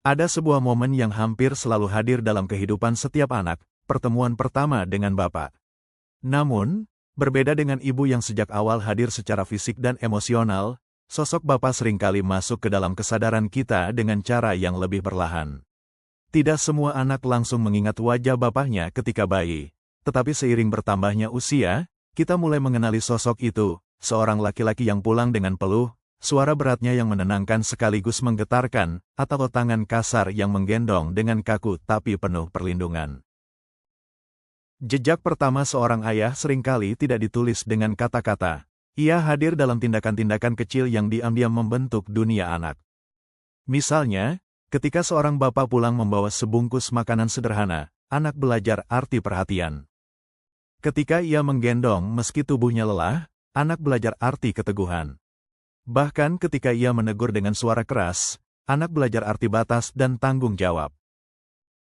Ada sebuah momen yang hampir selalu hadir dalam kehidupan setiap anak, pertemuan pertama dengan Bapak. Namun, berbeda dengan ibu yang sejak awal hadir secara fisik dan emosional, sosok Bapak seringkali masuk ke dalam kesadaran kita dengan cara yang lebih perlahan. Tidak semua anak langsung mengingat wajah bapaknya ketika bayi, tetapi seiring bertambahnya usia, kita mulai mengenali sosok itu, seorang laki-laki yang pulang dengan peluh, suara beratnya yang menenangkan sekaligus menggetarkan, atau tangan kasar yang menggendong dengan kaku tapi penuh perlindungan. Jejak pertama seorang ayah seringkali tidak ditulis dengan kata-kata. Ia hadir dalam tindakan-tindakan kecil yang diam-diam membentuk dunia anak. Misalnya, ketika seorang bapak pulang membawa sebungkus makanan sederhana, anak belajar arti perhatian. Ketika ia menggendong meski tubuhnya lelah, anak belajar arti keteguhan. Bahkan ketika ia menegur dengan suara keras, anak belajar arti batas dan tanggung jawab.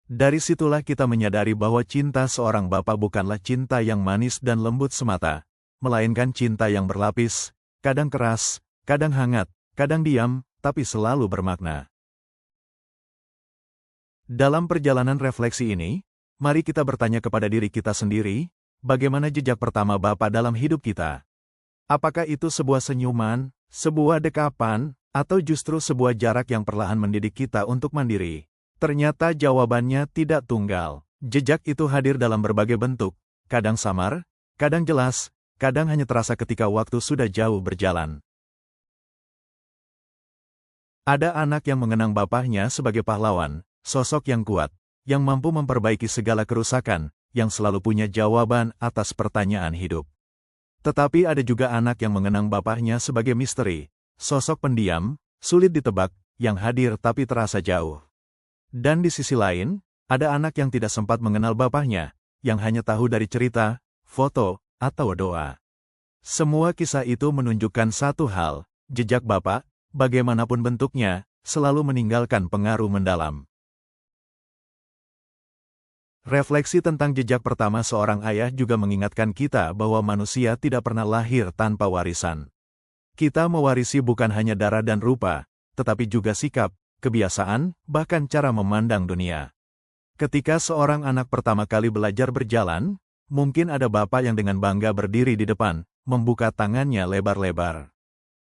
Dari situlah kita menyadari bahwa cinta seorang bapak bukanlah cinta yang manis dan lembut semata, melainkan cinta yang berlapis, kadang keras, kadang hangat, kadang diam, tapi selalu bermakna. Dalam perjalanan refleksi ini, mari kita bertanya kepada diri kita sendiri, bagaimana jejak pertama Bapa dalam hidup kita? Apakah itu sebuah senyuman, sebuah dekapan, atau justru sebuah jarak yang perlahan mendidik kita untuk mandiri? Ternyata jawabannya tidak tunggal. Jejak itu hadir dalam berbagai bentuk, kadang samar, kadang jelas, kadang hanya terasa ketika waktu sudah jauh berjalan. Ada anak yang mengenang bapaknya sebagai pahlawan, sosok yang kuat, yang mampu memperbaiki segala kerusakan, yang selalu punya jawaban atas pertanyaan hidup. Tetapi ada juga anak yang mengenang bapaknya sebagai misteri, sosok pendiam, sulit ditebak, yang hadir tapi terasa jauh. Dan di sisi lain, ada anak yang tidak sempat mengenal bapaknya, yang hanya tahu dari cerita, foto, atau doa. Semua kisah itu menunjukkan satu hal, jejak Bapak, bagaimanapun bentuknya, selalu meninggalkan pengaruh mendalam. Refleksi tentang jejak pertama seorang ayah juga mengingatkan kita bahwa manusia tidak pernah lahir tanpa warisan. Kita mewarisi bukan hanya darah dan rupa, tetapi juga sikap, kebiasaan, bahkan cara memandang dunia. Ketika seorang anak pertama kali belajar berjalan, mungkin ada bapak yang dengan bangga berdiri di depan, membuka tangannya lebar-lebar.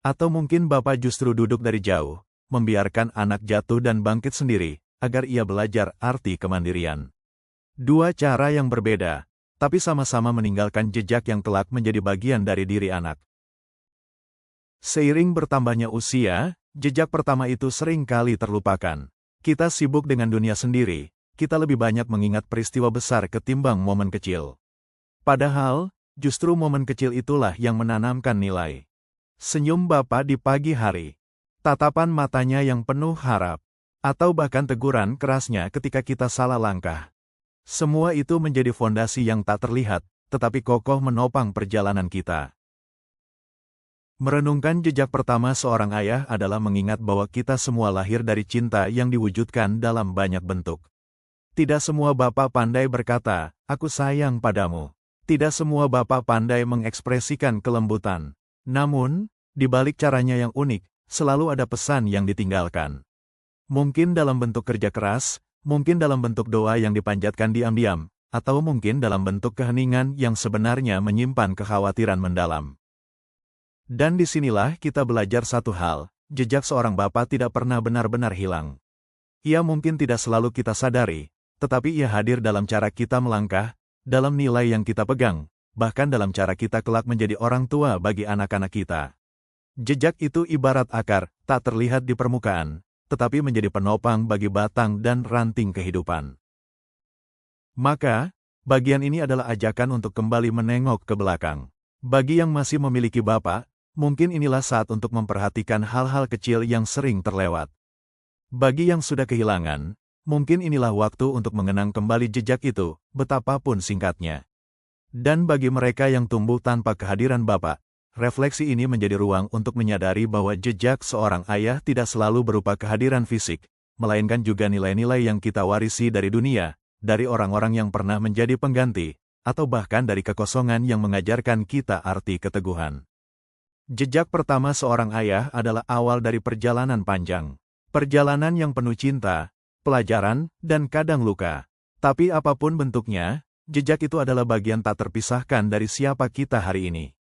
Atau mungkin bapak justru duduk dari jauh, membiarkan anak jatuh dan bangkit sendiri, agar ia belajar arti kemandirian. Dua cara yang berbeda, tapi sama-sama meninggalkan jejak yang kelak menjadi bagian dari diri anak. Seiring bertambahnya usia, jejak pertama itu sering kali terlupakan. Kita sibuk dengan dunia sendiri, kita lebih banyak mengingat peristiwa besar ketimbang momen kecil. Padahal, justru momen kecil itulah yang menanamkan nilai. Senyum Bapak di pagi hari, tatapan matanya yang penuh harap, atau bahkan teguran kerasnya ketika kita salah langkah. Semua itu menjadi fondasi yang tak terlihat, tetapi kokoh menopang perjalanan kita. Merenungkan jejak pertama seorang ayah adalah mengingat bahwa kita semua lahir dari cinta yang diwujudkan dalam banyak bentuk. Tidak semua bapak pandai berkata, "Aku sayang padamu." Tidak semua bapak pandai mengekspresikan kelembutan. Namun, di balik caranya yang unik, selalu ada pesan yang ditinggalkan. Mungkin dalam bentuk kerja keras, mungkin dalam bentuk doa yang dipanjatkan diam-diam, atau mungkin dalam bentuk keheningan yang sebenarnya menyimpan kekhawatiran mendalam. Dan disinilah kita belajar satu hal, jejak seorang bapak tidak pernah benar-benar hilang. Ia mungkin tidak selalu kita sadari, tetapi ia hadir dalam cara kita melangkah, dalam nilai yang kita pegang, bahkan dalam cara kita kelak menjadi orang tua bagi anak-anak kita. Jejak itu ibarat akar, tak terlihat di permukaan, tetapi menjadi penopang bagi batang dan ranting kehidupan. Maka, bagian ini adalah ajakan untuk kembali menengok ke belakang. Bagi yang masih memiliki bapak, mungkin inilah saat untuk memperhatikan hal-hal kecil yang sering terlewat. Bagi yang sudah kehilangan, mungkin inilah waktu untuk mengenang kembali jejak itu, betapapun singkatnya. Dan bagi mereka yang tumbuh tanpa kehadiran bapak, refleksi ini menjadi ruang untuk menyadari bahwa jejak seorang ayah tidak selalu berupa kehadiran fisik, melainkan juga nilai-nilai yang kita warisi dari dunia, dari orang-orang yang pernah menjadi pengganti, atau bahkan dari kekosongan yang mengajarkan kita arti keteguhan. Jejak pertama seorang ayah adalah awal dari perjalanan panjang. Perjalanan yang penuh cinta, pelajaran, dan kadang luka. Tapi apapun bentuknya, jejak itu adalah bagian tak terpisahkan dari siapa kita hari ini.